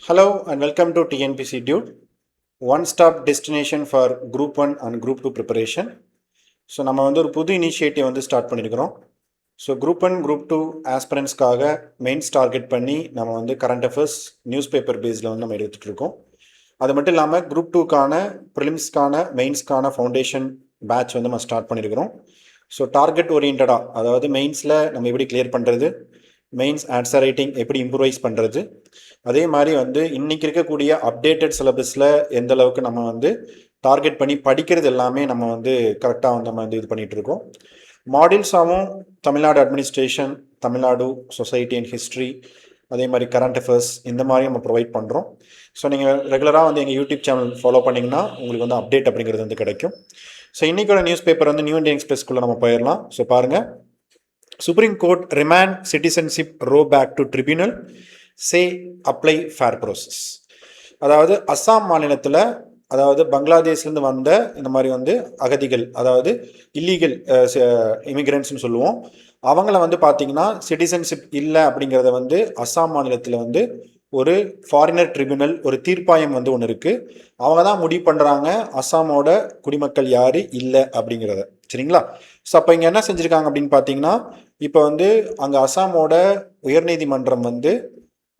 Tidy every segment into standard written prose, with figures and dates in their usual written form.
Hello and welcome to TNPC Dude, one stop destination for Group 1 and Group 2 preparation. So நம்ம வந்து ஒரு புது initiative வந்து start பண்ணியிருக்கிறோம். So group 1 group 2 ஆஸ்பிரன்ஸ்க்காக mains target பண்ணி நம்ம வந்து கரண்ட் அஃபேர்ஸ் நியூஸ் பேப்பர் பேஸில் வந்து நம்ம எடுத்துகிட்டு இருக்கோம். அது மட்டும் இல்லாமல் குரூப் 2க்கான ப்ரிலிம்ஸ்க்கான மெயின்ஸ்க்கான ஃபவுண்டேஷன் பேட்ச் வந்து நம்ம ஸ்டார்ட் பண்ணியிருக்கிறோம். ஸோ டார்கெட் ஓரியன்டாக, அதாவது மெயின்ஸில் நம்ம எப்படி கிளியர் பண்ணுறது, மெயின்ஸ் ஆன்சர் ரைட்டிங் எப்படி இம்ப்ரூவைஸ் பண்ணுறது, அதே மாதிரி வந்து இன்றைக்கி இருக்கக்கூடிய அப்டேட்டட் சிலபஸில் எந்த அளவுக்கு நம்ம வந்து டார்கெட் பண்ணி படிக்கிறது எல்லாமே நம்ம வந்து கரெக்டாக வந்து நம்ம வந்து இது பண்ணிகிட்ருக்கோம். மாடியூல்ஸாகவும் Tamil Nadu administration, Tamil Nadu society and history, அதே மாதிரி கரண்ட் அஃபேர்ஸ் இந்த மாதிரி நம்ம ப்ரொவைட் பண்ணுறோம். ஸோ நீங்கள் ரெகுலராக வந்து எங்கள் யூடியூப் சேனல் ஃபாலோ பண்ணிங்கன்னா உங்களுக்கு வந்து அப்டேட் அப்படிங்கிறது வந்து கிடைக்கும். ஸோ இன்றைக்கோட நியூஸ் பேப்பர் வந்து நியூ இண்டியன் எக்ஸ்பிரஸ்க்குள்ளே நம்ம போயிடலாம். ஸோ பாருங்கள், supreme court remand citizenship row back to tribunal, say apply fair process. அதாவது அஸ்ஸாம் மாநிலத்தில், அதாவது பங்களாதேஷ்லேருந்து வந்த இந்த மாதிரி வந்து அகதிகள், அதாவது இல்லீகல் இமிகிரண்ட்ஸ்னு சொல்லுவோம், அவங்கள வந்து பார்த்தீங்கன்னா சிட்டிசன்ஷிப் இல்லை அப்படிங்கிறத வந்து அஸ்ஸாம் மாநிலத்தில் வந்து ஒரு ஃபாரினர் ட்ரிபியூனல், ஒரு தீர்ப்பாயம் வந்து ஒன்று இருக்குது. அவங்க தான் முடிவு பண்ணுறாங்க அஸ்ஸாமோட குடிமக்கள் யார் இல்லை அப்படிங்கிறத. சரிங்களா? ஸோ அப்போ இங்கே என்ன செஞ்சுருக்காங்க அப்படின்னு பார்த்தீங்கன்னா, இப்போ வந்து அங்கே அஸ்ஸாமோட உயர்நீதிமன்றம் வந்து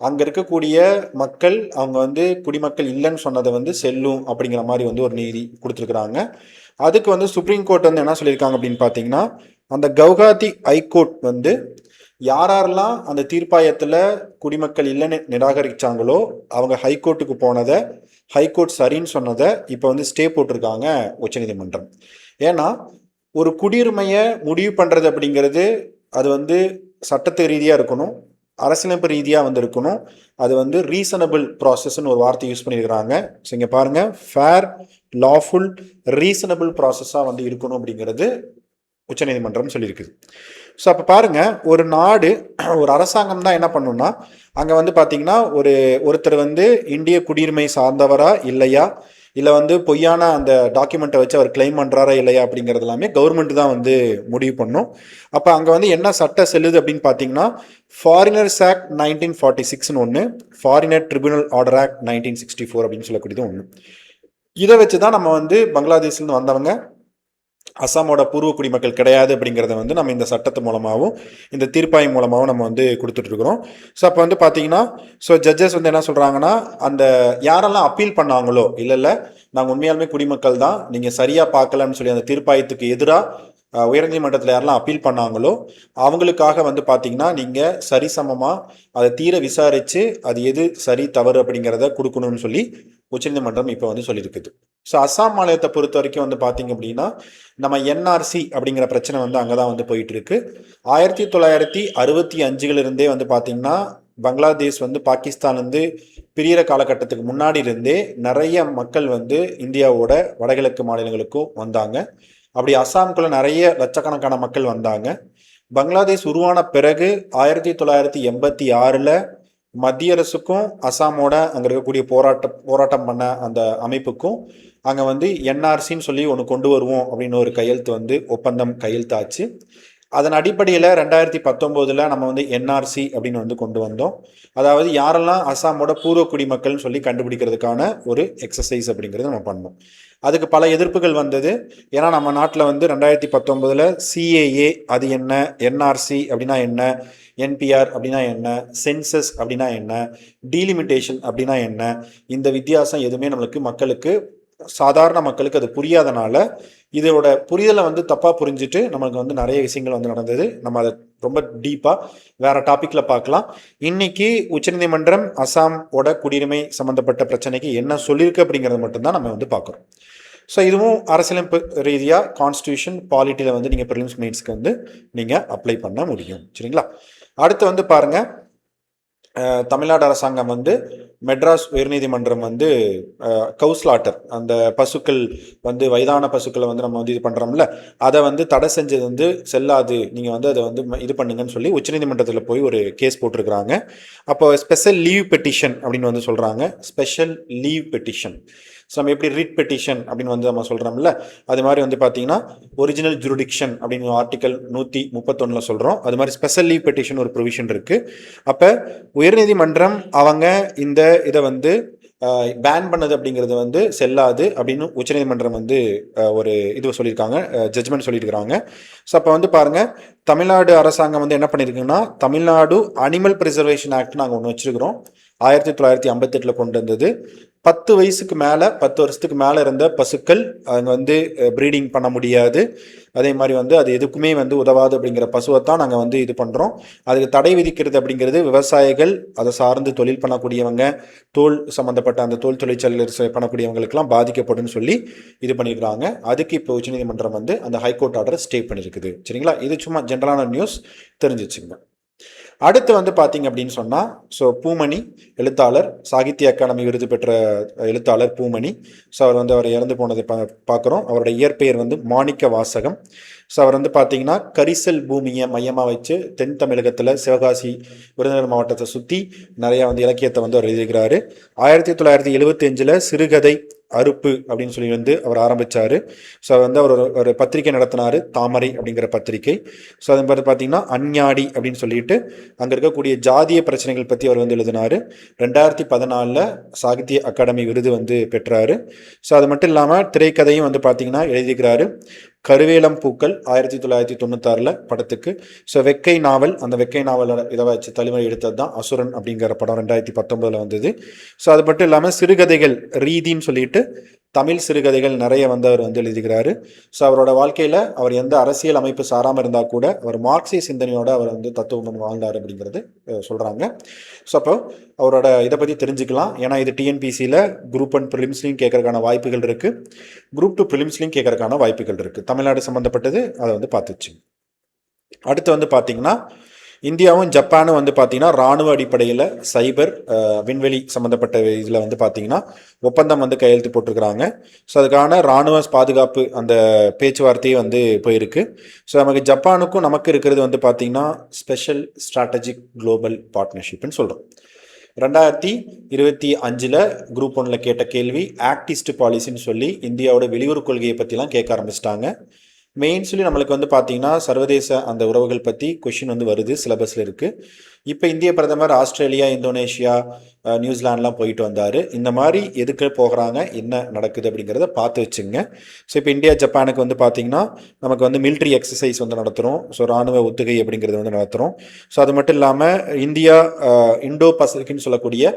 அங்கே இருக்கக்கூடிய மக்கள் அவங்க வந்து குடிமக்கள் இல்லைன்னு சொன்னதை வந்து செல்லும் அப்படிங்கிற மாதிரி வந்து ஒரு நீதி கொடுத்துருக்குறாங்க. அதுக்கு வந்து சுப்ரீம் கோர்ட் வந்து என்ன சொல்லியிருக்காங்க அப்படின்னு பார்த்தீங்கன்னா, அந்த கவுஹாத்தி ஹைகோர்ட் வந்து யாரெல்லாம் அந்த தீர்ப்பாயத்தில் குடிமக்கள் இல்லைன்னு நிராகரிச்சாங்களோ அவங்க ஹைகோர்ட்டுக்கு போனதை ஹைகோர்ட் சரின்னு சொன்னதை இப்போ வந்து ஸ்டே போட்டிருக்காங்க உச்சநீதிமன்றம். ஏன்னா ஒரு குடியுரிமையை முடிவு பண்ணுறது அப்படிங்கிறது அது வந்து சட்டத்து ரீதியாக இருக்கணும், அரசியலமைப்பு ரீதியாக வந்து இருக்கணும். அது வந்து ரீசனபிள் ப்ராசஸ்ன்னு ஒரு வார்த்தை யூஸ் பண்ணியிருக்கிறாங்க. ஸோ இங்கே பாருங்கள், ஃபேர், லாஃபுல், ரீசனபிள் ப்ராசஸாக வந்து இருக்கணும் அப்படிங்கிறது உச்சநீதிமன்றம் சொல்லியிருக்குது. ஸோ அப்போ பாருங்கள், ஒரு நாடு, ஒரு அரசாங்கம் தான் என்ன பண்ணணும்னா, அங்கே வந்து பார்த்தீங்கன்னா ஒருத்தர் வந்து இந்திய குடியுரிமை சார்ந்தவரா இல்லையா, இல்லை வந்து பொய்யான அந்த டாக்குமெண்ட்டை வச்சு அவர் கிளைம் பண்ணுறாரா இல்லையா அப்படிங்கிறது எல்லாமே கவர்மெண்ட் தான் வந்து முடிவு பண்ணும். அப்போ அங்கே வந்து என்ன சட்டம் செல்லுது அப்படின்னு பார்த்தீங்கன்னா, ஃபாரினர்ஸ் ஆக்ட் 1946ன்னு ஒன்று, ஃபாரினர் ட்ரிபியூனல் ஆர்டர் ஆக்ட் 1964 அப்படின்னு சொல்லக்கூடியது ஒன்று. இதை வச்சு தான் நம்ம வந்து பங்களாதேஷ்லேருந்து வந்தவங்க அஸ்ஸாமோட பூர்வ குடிமக்கள் கிடையாது அப்படிங்கிறத வந்து நம்ம இந்த சட்டத்து மூலமாகவும் இந்த தீர்ப்பாயம் மூலமாகவும் நம்ம வந்து கொடுத்துட்ருக்குறோம். ஸோ அப்போ வந்து பார்த்தீங்கன்னா, ஸோ ஜட்ஜஸ் வந்து என்ன சொல்கிறாங்கன்னா, அந்த யாரெல்லாம் அப்பீல் பண்ணாங்களோ, இல்லை நாங்கள் உண்மையாலுமே குடிமக்கள் தான், நீங்கள் சரியாக பார்க்கலன்னு சொல்லி அந்த தீர்ப்பாயத்துக்கு எதிராக உயர்நீதிமன்றத்தில் யாரெல்லாம் அப்பீல் பண்ணாங்களோ அவங்களுக்காக வந்து பார்த்தீங்கன்னா நீங்கள் சரிசமமாக அதை தீர விசாரித்து அது எது சரி தவறு அப்படிங்கிறத கொடுக்கணும்னு சொல்லி உச்சநீதிமன்றம் இப்போ வந்து சொல்லியிருக்குது. ஸோ அஸ்ஸாம் மாநிலத்தை பொறுத்த வரைக்கும் வந்து பார்த்தீங்க அப்படின்னா, நம்ம என்ஆர்சி அப்படிங்கிற பிரச்சனை வந்து அங்கே தான் வந்து போயிட்டு இருக்கு. 1965 வந்து பார்த்தீங்கன்னா பங்களாதேஷ் வந்து பாகிஸ்தான்லேருந்து பிரியிற காலகட்டத்துக்கு முன்னாடி இருந்தே நிறைய மக்கள் வந்து இந்தியாவோட வடகிழக்கு மாநிலங்களுக்கும் வந்தாங்க. அப்படி அஸ்ஸாமுக்குள்ள நிறைய லட்சக்கணக்கான மக்கள் வந்தாங்க. பங்களாதேஷ் உருவான பிறகு 1986 மத்திய அரசுக்கும் அஸ்ஸாமோட அங்கே இருக்கக்கூடிய போராட்டம் பண்ண அந்த அமைப்புக்கும் அங்கே வந்து என்ஆர்சின்னு சொல்லி ஒன்று கொண்டு வருவோம் அப்படின்னு ஒரு கையெழுத்து வந்து ஒப்பந்தம் கையெழுத்தாச்சு. அதன் அடிப்படையில் 2019 நம்ம வந்து என்ஆர்சி அப்படின்னு வந்து கொண்டு வந்தோம். அதாவது யாரெல்லாம் அஸ்ஸாமோட பூர்வ குடிமக்கள்னு சொல்லி கண்டுபிடிக்கிறதுக்கான ஒரு எக்ஸசைஸ் அப்படிங்கிறது நம்ம பண்ணோம். அதுக்கு பல எதிர்ப்புகள் வந்தது. ஏன்னா நம்ம நாட்டில் வந்து 2019 சிஏஏ அது என்ன, என்ஆர்சி அப்படின்னா என்ன, என்பிஆர் அப்படின்னா என்ன, சென்சஸ் அப்படின்னா என்ன, டீலிமிட்டேஷன் அப்படின்னா என்ன, இந்த வித்தியாசம் எதுவுமே மக்களுக்கு சாதாரண மக்களுக்கு அது புரியாதனால இதோட புரிதலை வந்து தப்பாக புரிஞ்சுட்டு நம்மளுக்கு வந்து நிறைய விஷயங்கள் வந்து நடந்தது. நம்ம அதை ரொம்ப டீப்பாக வேற டாப்பிக்ல பார்க்கலாம். இன்னைக்கு உச்சநீதிமன்றம் அஸ்ஸாமோட குடியுரிமை சம்பந்தப்பட்ட பிரச்சனைக்கு என்ன சொல்லியிருக்கு அப்படிங்கிறது மட்டும்தான் நம்ம வந்து பார்க்குறோம். ஸோ இதுவும் அரசியலமைப்பு ரீதியாக கான்ஸ்டியூஷன் பாலிட்டியில் வந்து நீங்கள் ப்ரிலிம்ஸ் மெயின்ஸ்க்கு வந்து நீங்கள் அப்ளை பண்ண முடியும். சரிங்களா? அடுத்து வந்து பாருங்கள், தமிழ்நாடு அரசாங்கம் வந்து மெட்ராஸ் உயர்நீதிமன்றம் வந்து கவுஸ்லாட்டர், அந்த பசுக்கள் வந்து வயதான பசுக்களை வந்து நம்ம வந்து இது பண்ணுறோம்ல, அதை வந்து தடை செஞ்சது வந்து செல்லாது, நீங்கள் வந்து அதை வந்து இது பண்ணுங்கன்னு சொல்லி உச்சநீதிமன்றத்தில் போய் ஒரு கேஸ் போட்டிருக்கிறாங்க. அப்போ ஸ்பெஷல் லீவ் பெட்டிஷன் அப்படின்னு வந்து சொல்கிறாங்க. Special leave petition. ஸோ நம்ம எப்படி ரிட் பெட்டிஷன் அப்படின்னு வந்து நம்ம சொல்கிறோம்ல, அது மாதிரி வந்து பார்த்தீங்கன்னா ஒரிஜினல் ஜுரிடிக்ஷன் அப்படின்னு ஆர்டிகல் 131 சொல்கிறோம். அது மாதிரி ஸ்பெஷல் லீவ் பெட்டிஷன் ஒரு ப்ரொவிஷன் இருக்குது. அப்போ உயர்நீதிமன்றம் அவங்க இந்த இதை வந்து பேன் பண்ணது அப்படிங்கிறது வந்து செல்லாது அப்படின்னு உச்சநீதிமன்றம் வந்து ஒரு இது சொல்லியிருக்காங்க, ஜட்ஜ்மெண்ட் சொல்லியிருக்கிறாங்க. ஸோ அப்போ வந்து பாருங்கள், தமிழ்நாடு அரசாங்கம் வந்து என்ன பண்ணியிருக்குன்னா, தமிழ்நாடு அனிமல் ப்ரிசர்வேஷன் ஆக்ட் நாங்கள் ஒன்று வச்சுருக்கிறோம், 1958 கொண்டு வந்தது. 10 வயசுக்கு மேலே 10 வருஷத்துக்கு மேலே இருந்த பசுக்கள் அங்கே வந்து ப்ரீடிங் பண்ண முடியாது, அதே மாதிரி வந்து அது எதுக்குமே வந்து உதவாது அப்படிங்கிற பசுவை தான் நாங்கள் வந்து இது பண்ணுறோம். அதுக்கு தடை விதிக்கிறது அப்படிங்கிறது விவசாயிகள், அதை சார்ந்து தொழில் பண்ணக்கூடியவங்க, தோல் சம்மந்தப்பட்ட அந்த தோல் தொழிற்சாலையில் பண்ணக்கூடியவங்களுக்கெல்லாம் பாதிக்கப்படும் சொல்லி இது பண்ணியிருக்காங்க. அதுக்கு இப்போ உச்சநீதிமன்றம் வந்து அந்த ஹைகோர்ட் ஆர்டரை ஸ்டே பண்ணியிருக்குது. சரிங்களா, இது சும்மா ஜென்ரலான நியூஸ் தெரிஞ்சிச்சுங்க. அடுத்து வந்து பார்த்தீங்க அப்படின்னு சொன்னால், ஸோ பூமணி எழுத்தாளர், சாகித்ய அகாடமி விருது பெற்ற எழுத்தாளர் பூமணி. ஸோ அவர் இறந்து போனதை பார்க்குறோம். அவரோட இயற்பெயர் வந்து மாணிக்க வாசகம். ஸோ அவர் வந்து பார்த்தீங்கன்னா கரிசல் பூமியை மையமாக வச்சு தென் தமிழகத்தில் சிவகாசி, விருதுநகர் மாவட்டத்தை சுற்றி நிறையா வந்து இலக்கியத்தை வந்து அவர் எழுதியிருக்கிறாரு. 1975 சிறுகதை அறுப்பு அப்படின்னு சொல்லி வந்து அவர் ஆரம்பித்தார். ஸோ வந்து அவர் ஒரு பத்திரிகை நடத்தினார், தாமரை அப்படிங்கிற பத்திரிகை. ஸோ அது மாதிரி பார்த்தீங்கன்னா அஞ்ஞாடி அப்படின்னு சொல்லிட்டு அங்கே இருக்கக்கூடிய ஜாதிய பிரச்சனைகள் பற்றி அவர் வந்து எழுதினார். 2014 சாகித்ய அகாடமி விருது வந்து பெற்றார். ஸோ அது மட்டும் இல்லாமல் திரைக்கதையும் வந்து பார்த்தீங்கன்னா எழுதிக்கிறாரு. கருவேலம் பூக்கள் 1996 படத்துக்கு. ஸோ வெக்கை நாவல், அந்த வெக்கை நாவலோட இதை வச்சு தலைமுறை எடுத்தது தான் அசுரன் அப்படிங்கிற படம் 2019 வந்தது. ஸோ அது மட்டும் இல்லாமல் சிறுகதைகள் ரீதின்னு சொல்லிட்டு தமிழ் சிறுகதைகள் நிறைய வந்து அவர் வந்து எழுதிக்கிறாரு. ஸோ அவரோட வாழ்க்கையில் அவர் எந்த அரசியல் அமைப்பு சாராமல் இருந்தால் கூட அவர் மார்க்சிய சிந்தனையோட அவர் வந்து தத்துவம் வாழ்ந்தார் அப்படிங்கிறது சொல்கிறாங்க. ஸோ அப்போ அவரோட இதை பற்றி தெரிஞ்சுக்கலாம். ஏன்னா இது டிஎன்பிசியில் குரூப் 1 ப்ரிலிம்ஸ்லையும் கேட்கறதுக்கான வாய்ப்புகள் இருக்குது, குரூப் 2 ப்ரிலிம்ஸ்லையும் கேட்கறதுக்கான வாய்ப்புகள் இருக்குது. தமிழ்நாடு சம்மந்தப்பட்டது அதை வந்து பார்த்துச்சு. அடுத்து வந்து பார்த்தீங்கன்னா இந்தியாவும் ஜப்பானும் வந்து பார்த்தீங்கன்னா இராணுவ அடிப்படையில் சைபர் விண்வெளி சம்மந்தப்பட்ட இதில் வந்து பார்த்தீங்கன்னா ஒப்பந்தம் வந்து கையெழுத்து போட்டிருக்கிறாங்க. ஸோ அதுக்கான இராணுவ பாதுகாப்பு அந்த பேச்சுவார்த்தையே வந்து போயிருக்கு. ஸோ நமக்கு ஜப்பானுக்கும் நமக்கு இருக்கிறது வந்து பார்த்தீங்கன்னா ஸ்பெஷல் ஸ்ட்ராட்டஜிக் குளோபல் பார்ட்னர்ஷிப்னு சொல்கிறோம். 2025 குரூப் 1 கேட்ட கேள்வி ஆக்ட் ஈஸ்ட் பாலிசின்னு சொல்லி இந்தியாவோட வெளியுறவு கொள்கையை பற்றிலாம் கேட்க ஆரம்பிச்சிட்டாங்க. மெயின்ஸ்லி நம்மளுக்கு வந்து பார்த்தீங்கன்னா சர்வதேச அந்த உறவுகள் பற்றி கொஷின் வந்து வருது, சிலபஸில் இருக்குது. இப்போ இந்திய பிரதமர் ஆஸ்திரேலியா, இந்தோனேஷியா, நியூசிலாண்ட்லாம் போயிட்டு வந்தார். இந்த மாதிரி எதுக்கு போகிறாங்க, என்ன நடக்குது அப்படிங்கிறத பார்த்து வச்சுங்க. ஸோ இப்போ இந்தியா ஜப்பானுக்கு வந்து பார்த்திங்கன்னா நமக்கு வந்து மிலிட்ரி எக்ஸசைஸ் வந்து நடத்துகிறோம். ஸோ இராணுவ ஒத்துகை அப்படிங்கிறது வந்து நடத்துகிறோம். ஸோ அது மட்டும் இல்லாமல் இந்தியா இண்டோ பசிபிக்னு சொல்லக்கூடிய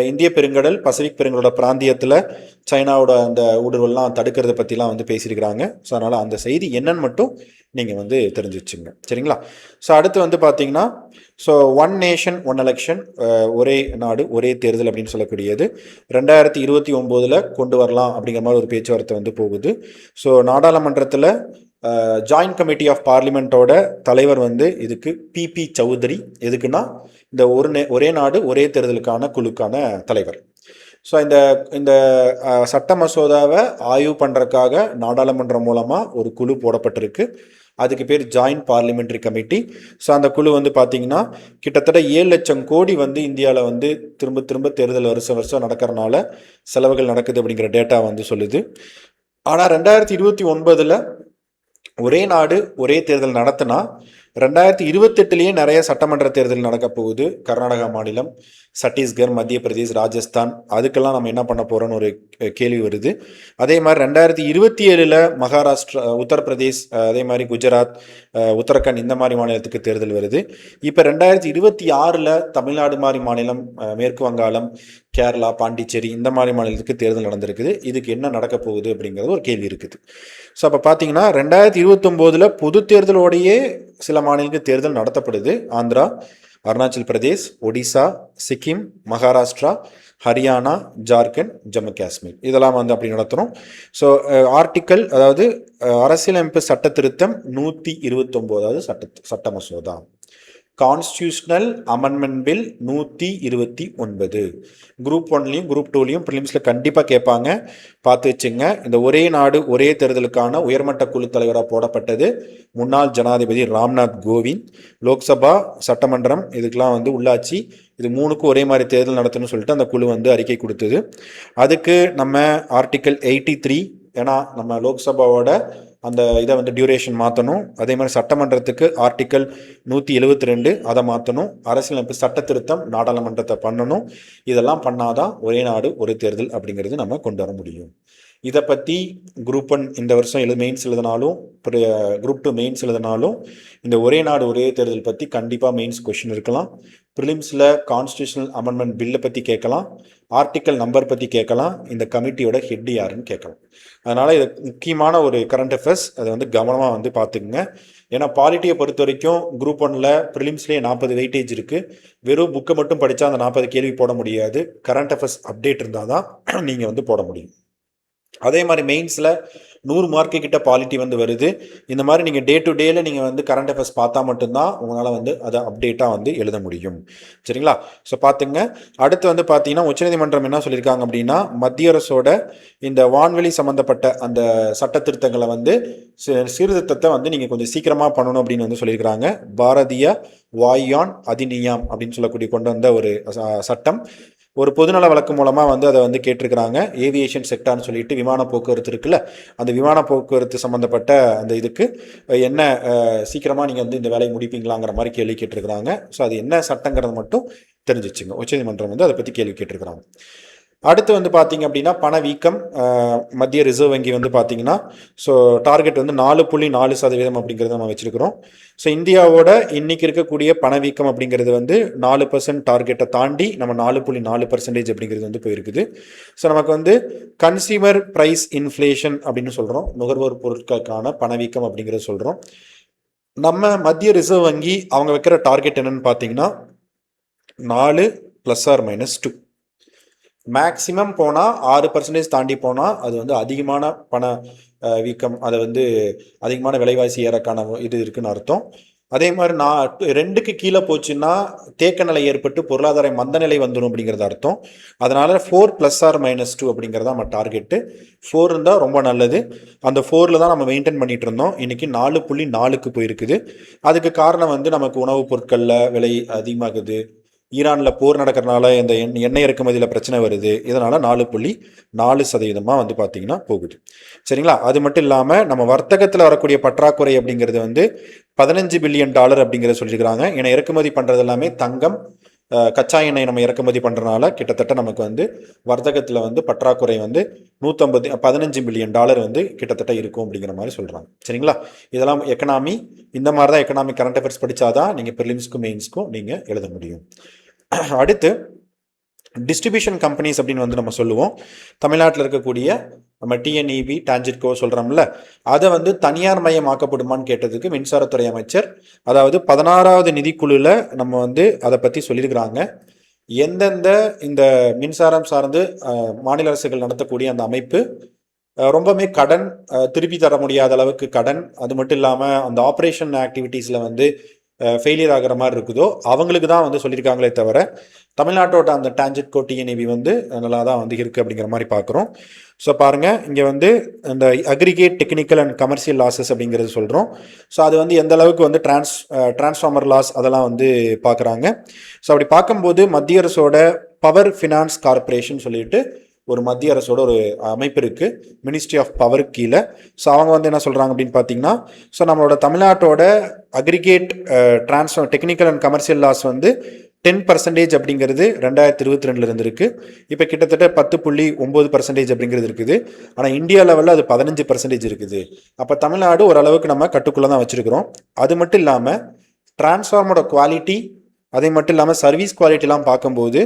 இந்திய பெருங்கடல், பசிபிக் பெருங்கடலோட பிராந்தியத்தில் சைனாவோட அந்த ஊடுருவெல்லாம் தடுக்கிறத பற்றிலாம் வந்து பேசியிருக்கிறாங்க. ஸோ அதனால் அந்த செய்தி என்னன்னு மட்டும் நீங்கள் வந்து தெரிஞ்சு வச்சுங்க. சரிங்களா. ஸோ அடுத்து வந்து பார்த்தீங்கன்னா so one nation one election, ஒரே நாடு ஒரே தேர்தல் அப்படின்னு சொல்லக்கூடியது 2029 கொண்டு வரலாம் அப்படிங்கிற மாதிரி ஒரு பேச்சுவார்த்தை வந்து போகுது. ஸோ நாடாளுமன்றத்தில் ஜாயின்ட் கமிட்டி ஆஃப் பார்லிமெண்ட்டோட தலைவர் வந்து இதுக்கு பிபி சௌத்ரி. எதுக்குன்னா இந்த ஒரே நாடு ஒரே தேர்தலுக்கான குழுக்கான தலைவர். ஸோ இந்த சட்ட மசோதாவை ஆய்வு பண்ணுறதுக்காக நாடாளுமன்றம் மூலமாக ஒரு குழு போடப்பட்டிருக்கு. அதுக்கு பேர் ஜாயின்ட் பார்லிமெண்ட்ரி கமிட்டி. ஸோ அந்த குழு வந்து பார்த்தீங்கன்னா கிட்டத்தட்ட 7 லட்சம் கோடி வந்து இந்தியாவில் வந்து திரும்ப திரும்ப தேர்தல் வருஷம் நடக்கிறனால செலவுகள் நடக்குது அப்படிங்கிற டேட்டா வந்து சொல்லுது. ஆனால் 2029 ஒரே நாடு ஒரே தேர்தல் நடத்தினா 2028 நிறைய சட்டமன்ற தேர்தல் நடக்க போகுது. கர்நாடகா மாநிலம், சத்தீஸ்கர், மத்திய பிரதேஷ், ராஜஸ்தான், அதுக்கெல்லாம் நம்ம என்ன பண்ண போகிறோன்னு ஒரு கேள்வி வருது. அதே மாதிரி 2027 மகாராஷ்டிரா, உத்தரப்பிரதேஷ், அதே மாதிரி குஜராத், உத்தரகாண்ட் இந்த மாதிரி மாநிலத்துக்கு தேர்தல் வருது. இப்போ 2026 தமிழ்நாடு மாதிரி மாநிலம், மேற்கு வங்காளம், கேரளா, பாண்டிச்சேரி இந்த மாதிரி மாநிலத்துக்கு தேர்தல் நடந்திருக்குது. இதுக்கு என்ன நடக்க போகுது அப்படிங்கிறது ஒரு கேள்வி இருக்குது. ஸோ அப்போ பார்த்தீங்கன்னா 2029 பொது தேர்தலோடையே சில மாநிலங்களுக்கு தேர்தல் நடத்தப்படுது. ஆந்திரா, அருணாச்சல் பிரதேஷ், ஒடிசா, சிக்கிம், மகாராஷ்டிரா, ஹரியானா, ஜார்க்கண்ட், ஜம்மு காஷ்மீர் இதெல்லாம் வந்து அப்படி நடத்துகிறோம். ஸோ ஆர்டிக்கல், அதாவது அரசியலமைப்பு சட்ட திருத்தம் 129, அதாவது சட்ட மசோதா, கான்ஸ்டியூஷனல் அமெண்ட்மெண்ட் பில் 129 குரூப் 1லையும் குரூப் 2லையும் ப்ரிலிம்ஸில் கண்டிப்பாக கேட்பாங்க, பார்த்து வச்சுங்க. இந்த ஒரே நாடு ஒரே தேர்தலுக்கான உயர்மட்ட குழு தலைவராக போடப்பட்டது முன்னாள் ஜனாதிபதி ராம்நாத் கோவிந்த். லோக்சபா, சட்டமன்றம், இதுக்கெலாம் வந்து உள்ளாட்சி, இது 3க்கும் ஒரே மாதிரி தேர்தல் நடத்தணும்னு சொல்லிட்டு அந்த குழு வந்து அறிக்கை கொடுத்தது. அதுக்கு நம்ம ஆர்டிக்கல் 83, ஏன்னா நம்ம லோக்சபாவோட அந்த இதை வந்து டியூரேஷன் மாற்றணும். அதே மாதிரி சட்டமன்றத்துக்கு ஆர்டிக்கல் 172 அதை மாற்றணும். அரசியலமைப்பு சட்ட திருத்தம் நாடாளுமன்றத்தை பண்ணணும். இதெல்லாம் பண்ணாதான் ஒரே நாடு ஒரு தேர்தல் அப்படிங்கிறது நம்ம கொண்டு வர முடியும். இதை பற்றி குரூப் 1 இந்த வருஷம் மெயின்ஸ் எழுதினாலும் குரூப் 2 மெயின்ஸ் எழுதினாலும் இந்த ஒரே நாடு ஒரே தேர்தல் பற்றி கண்டிப்பாக மெயின்ஸ் கொஷின் இருக்கலாம். ப்ரிலிம்ஸில் கான்ஸ்டியூஷனல் அமெண்ட்மெண்ட் பில்லை பற்றி கேட்கலாம், ஆர்டிக்கல் நம்பர் பற்றி கேட்கலாம், இந்த கமிட்டியோட ஹெட் யாருன்னு கேட்கலாம். அதனால் இது முக்கியமான ஒரு கரண்ட் அஃபேர்ஸ், அதை வந்து கவனமாக வந்து பார்த்துக்குங்க. ஏன்னா பாலிட்டியை பொறுத்த வரைக்கும் குரூப் 1ல் ப்ரிலிம்ஸ்லேயே 40 வெயிட்டேஜ் இருக்குது. வெறும் புக்கை மட்டும் படித்தா அந்த 40 கேள்வி போட முடியாது. கரண்ட் அஃபேர்ஸ் அப்டேட் இருந்தால் தான் நீங்கள் வந்து போட முடியும். அதே மாதிரி மெயின்ஸில் 100 மார்க்கு கிட்ட பாலிட்டி வந்து வருது. இந்த மாதிரி நீங்கள் டே டு டேல நீங்கள் வந்து கரண்ட் அஃபேர்ஸ் பார்த்தா மட்டும்தான் உங்களால் வந்து அதை அப்டேட்டாக வந்து எழுத முடியும். சரிங்களா? ஸோ பார்த்துங்க. அடுத்து வந்து பார்த்தீங்கன்னா உச்சநீதிமன்றம் என்ன சொல்லியிருக்காங்க அப்படின்னா, மத்திய அரசோட இந்த வான்வெளி சம்மந்தப்பட்ட அந்த சட்ட திருத்தங்களை வந்து சீர்திருத்தத்தை வந்து நீங்கள் கொஞ்சம் சீக்கிரமாக பண்ணணும் அப்படின்னு வந்து சொல்லியிருக்கிறாங்க. பாரதிய வாயுயான் அதிநியம் அப்படின்னு சொல்லக்கூடிய கொண்டு வந்த ஒரு சட்டம் ஒரு பொதுநல வழக்கு மூலமாக வந்து அதை வந்து கேட்டிருக்கிறாங்க. ஏவியேஷன் செக்டார்னு சொல்லிட்டு விமான போக்குவரத்து இருக்குல்ல, அந்த விமான போக்குவரத்து சம்மந்தப்பட்ட அந்த இதுக்கு என்ன சீக்கிரமாக நீங்கள் வந்து இந்த வேலையை முடிப்பீங்களாங்கிற மாதிரி கேள்வி கேட்டிருக்கிறாங்க. ஸோ அது என்ன சட்டங்கிறது மட்டும் தெரிஞ்சு வச்சுங்க. உச்சநீதிமன்றம் வந்து அதை பற்றி கேள்வி கேட்டிருக்கிறாங்க. அடுத்து வந்து பார்த்தீங்க அப்படின்னா பணவீக்கம். மத்திய ரிசர்வ் வங்கி வந்து பார்த்தீங்கன்னா ஸோ டார்கெட் வந்து 4.4% அப்படிங்கிறத நம்ம வச்சுருக்கிறோம். ஸோ இந்தியாவோட இன்னைக்கு இருக்கக்கூடிய பணவீக்கம் அப்படிங்கிறது வந்து 4% டார்கெட்டை தாண்டி நம்ம 4.4% அப்படிங்கிறது வந்து போயிருக்குது. ஸோ நமக்கு வந்து கன்சியூமர் ப்ரைஸ் இன்ஃப்ளேஷன் அப்படின்னு சொல்கிறோம், நுகர்வோர் பொருட்களுக்கான பணவீக்கம் அப்படிங்கிறத சொல்கிறோம். நம்ம மத்திய ரிசர்வ் வங்கி அவங்க வைக்கிற டார்கெட் என்னன்னு பார்த்தீங்கன்னா 4 ± 2. மேக்சிமம் போனால் 6% தாண்டி போனால் அது வந்து அதிகமான பண வீக்கம், அதை வந்து அதிகமான விலைவாசி ஏறக்கான இது இருக்குன்னு அர்த்தம். அதே மாதிரி 2க்கு கீழே போச்சுன்னா தேக்க நிலை ஏற்பட்டு பொருளாதார மந்த நிலை வந்துடும் அப்படிங்கிறது அர்த்தம். அதனால 4 ± 2 அப்படிங்கிறத நம்ம டார்கெட்டு. 4 இருந்தால் ரொம்ப நல்லது. அந்த 4ல் தான் நம்ம மெயின்டைன் பண்ணிட்டு இருந்தோம். இன்னைக்கு 4.4க்கு போயிருக்குது. அதுக்கு காரணம் வந்து நமக்கு உணவுப் பொருட்களில் விலை அதிகமாகுது, ஈரானில் போர் நடக்கிறதுனால இந்த எண்ணெய் இறக்குமதியில் பிரச்சனை வருது. இதனால் 4.4% வந்து பார்த்தீங்கன்னா போகுது. சரிங்களா? அது மட்டும் இல்லாமல் நம்ம வர்த்தகத்தில் வரக்கூடிய பற்றாக்குறை அப்படிங்கிறது வந்து $15 பில்லியன் அப்படிங்கிறத சொல்லியிருக்கிறாங்க. ஏன்னா இறக்குமதி பண்ணுறது எல்லாமே தங்கம், கச்சா எண்ணெய் நம்ம இறக்குமதி பண்ணுறதுனால கிட்டத்தட்ட நமக்கு வந்து வர்த்தகத்தில் வந்து பற்றாக்குறை வந்து $15 பில்லியன் வந்து கிட்டத்தட்ட இருக்கும் அப்படிங்கிற மாதிரி சொல்கிறாங்க. சரிங்களா? இதெல்லாம் எக்கனாமி, இந்த மாதிரி தான் எக்கனாமி கரண்ட் அஃபேர்ஸ் படித்தாதான் நீங்கள் ப்ரிலிம்ஸ்க்கும் மெயின்ஸ்க்கும் நீங்கள் எழுத முடியும். அடுத்து டிஸ்ட்ரிபியூஷன் கம்பெனிஸ் அப்படின்னு வந்து நம்ம சொல்லுவோம். தமிழ்நாட்டில் இருக்கக்கூடிய நம்ம டிஎன்இபி, டான்ஜெட்கோ சொல்கிறோம்ல, அதை வந்து தனியார் மயமாக்கப்படுமான்னு கேட்டதுக்கு மின்சாரத்துறை அமைச்சர், அதாவது 16வது நிதிக்குழுவில் நம்ம வந்து அதை பற்றி சொல்லியிருக்கிறாங்க. எந்தெந்த இந்த மின்சாரம் சார்ந்து மாநில அரசுகள் நடத்தக்கூடிய அந்த அமைப்பு ரொம்பவுமே கடன் திருப்பி தர முடியாத அளவுக்கு கடன், அது மட்டும் இல்லாமல் அந்த ஆப்ரேஷன் ஆக்டிவிட்டீஸில் வந்து ஃபெயிலியர் ஆகிற மாதிரி இருக்குதோ அவங்களுக்கு தான் வந்து சொல்லியிருக்காங்களே தவிர தமிழ்நாட்டோட அந்த டான்ஜெட்கோ டிஎன்இபி வந்து நல்லா தான் வந்து இருக்குது அப்படிங்கிற மாதிரி பார்க்குறோம். ஸோ பாருங்கள், இங்கே வந்து இந்த aggregate technical and commercial losses அப்படிங்கிறது சொல்கிறோம். ஸோ அது வந்து எந்த அளவுக்கு வந்து டிரான்ஸ்ஃபார்மர் லாஸ் அதெல்லாம் வந்து பார்க்குறாங்க. ஸோ அப்படி பார்க்கும்போது மத்திய அரசோட பவர் ஃபினான்ஸ் கார்பரேஷன் சொல்லிட்டு ஒரு மத்திய அரசோட ஒரு அமைப்பு இருக்குது, மினிஸ்ட்ரி ஆஃப் பவர் கீழே. ஸோ அவங்க வந்து என்ன சொல்கிறாங்க அப்படின்னு பார்த்தீங்கன்னா, ஸோ நம்மளோட தமிழ்நாட்டோட aggregate technical and commercial loss வந்து 10% அப்படிங்கிறது 2022 இருந்திருக்கு. இப்போ கிட்டத்தட்ட 10.9% அப்படிங்கிறது இருக்குது. ஆனால் இந்தியா லெவலில் அது 15% இருக்குது. அப்போ தமிழ்நாடு ஓரளவுக்கு நம்ம கட்டுக்குள்ளே தான் வச்சுருக்கிறோம். அது மட்டும் இல்லாமல் டிரான்ஸ்ஃபார்மரோட குவாலிட்டி, அதே மட்டும் இல்லாமல் சர்வீஸ் குவாலிட்டிலாம் பார்க்கும்போது,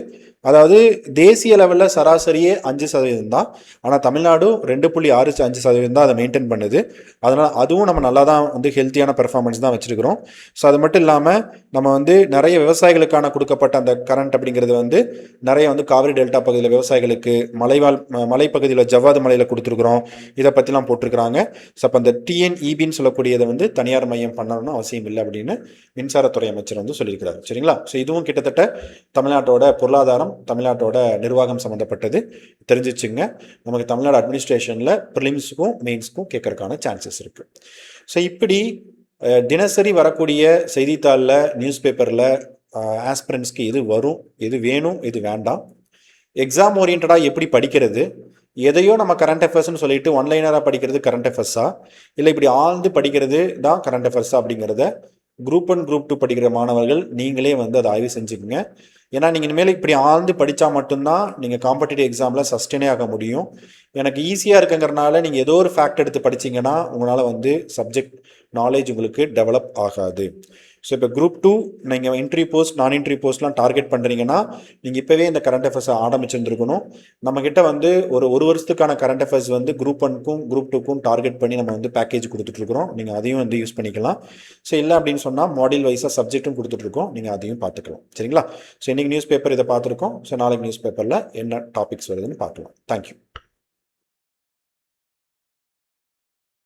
அதாவது தேசிய லெவலில் சராசரியே 5% தான். ஆனால் தமிழ்நாடு 2.65% தான் அதை மெயின்டைன் பண்ணுது. அதனால் அதுவும் நம்ம நல்லா தான் வந்து ஹெல்த்தியான பெர்ஃபார்மன்ஸ் தான் வச்சுருக்கிறோம். ஸோ அது மட்டும் இல்லாமல் நம்ம வந்து நிறைய விவசாயிகளுக்கான கொடுக்கப்பட்ட அந்த கரண்ட் அப்படிங்கிறது வந்து நிறைய வந்து காவிரி டெல்டா பகுதியில் விவசாயிகளுக்கு, மலைப்பகுதியில் ஜவ்வாது மலையில் கொடுத்துருக்குறோம். இதை பற்றிலாம் போட்டிருக்கிறாங்க. ஸோ அப்போ அந்த டிஎன்இபின்னு சொல்லக்கூடியதை வந்து தனியார் மையம் பண்ணணும்னு அவசியம் இல்லை அப்படின்னு மின்சாரத்துறை அமைச்சர் வந்து சொல்லியிருக்கிறார். சரிங்களா? ஸோ இதுவும் கிட்டத்தட்ட தமிழ்நாட்டோட பொருளாதாரம், தமிழ்நாட்டோட நிர்வாகம் சம்மந்தப்பட்டது. தெரிஞ்சிச்சுங்க. நமக்கு தமிழ்நாடு அட்மினிஸ்ட்ரேஷனில் ப்ரிலிம்ஸுக்கும் மெயின்ஸுக்கும் கேட்கறதுக்கான சான்சஸ் இருக்குது. ஸோ இப்படி தினசரி வரக்கூடிய செய்தித்தாளில், நியூஸ் பேப்பரில் ஆஸ்பிரன்ஸ்க்கு எது வரும், எது வேணும், எது வேண்டாம், எக்ஸாம் ஓரியன்டாக எப்படி படிக்கிறது, எதையோ நம்ம கரண்ட் அஃபேர்ஸ்னு சொல்லிட்டு ஒன்லைனராக படிக்கிறது கரண்ட் அஃபேர்ஸா இல்லை இப்படி ஆழ்ந்து படிக்கிறது தான் கரண்ட் அஃபேர்ஸா அப்படிங்கிறத குரூப் 1 குரூப் 2 படிக்கிற மாணவர்கள் நீங்களே வந்து அதை ஆய்வு செஞ்சுக்கோங்க. ஏன்னா நீங்கள் இனிமேல் இப்படி ஆழ்ந்து படித்தா மட்டும்தான் நீங்கள் காம்படிட்டிவ் எக்ஸாமில் சஸ்டெயினே ஆக முடியும். எனக்கு ஈஸியாக இருக்குங்கிறனால நீங்கள் ஏதோ ஒரு ஃபேக்ட் எடுத்து படிச்சிங்கன்னா உங்களால் வந்து சப்ஜெக்ட் நாலேஜ் உங்களுக்கு டெவலப் ஆகாது. ஸோ இப்போ குரூப் 2 நீங்கள் இன்ட்ரி போஸ்ட் நான் இன்ட்ரி போஸ்ட்லாம் டார்கெட் பண்ணுறீங்கன்னா நீங்கள் இப்போவே இந்த கரண்ட் அஃபேர்ஸை ஆரம்பிச்சிருந்துருக்கணும். நம்மக்கிட்ட வந்து ஒரு வருஷத்துக்கான கரண்ட் அஃபேர்ஸ் வந்து குரூப் 1க்கும் குரூப் 2க்கும் டார்கெட் பண்ணி நம்ம வந்து பேக்கேஜ் கொடுத்துட்ருக்குறோம். நீங்கள் அதையும் வந்து யூஸ் பண்ணிக்கலாம். ஸோ இல்லை அப்படின்னு சொன்னால் மாடியூல் வைஸாக சப்ஜெக்ட்டும் கொடுத்துட்ருக்கோம். நீங்கள் அதையும் பார்த்துக்கலாம். சரிங்களா? ஸோ இன்றைக்கி நியூஸ் பேப்பர் இதை பார்த்துருக்கோம். ஸோ நாளைக்கு நியூஸ் பேப்பரில் என்ன டாபிக்ஸ் வருதுன்னு பார்க்கலாம். தேங்க்யூ.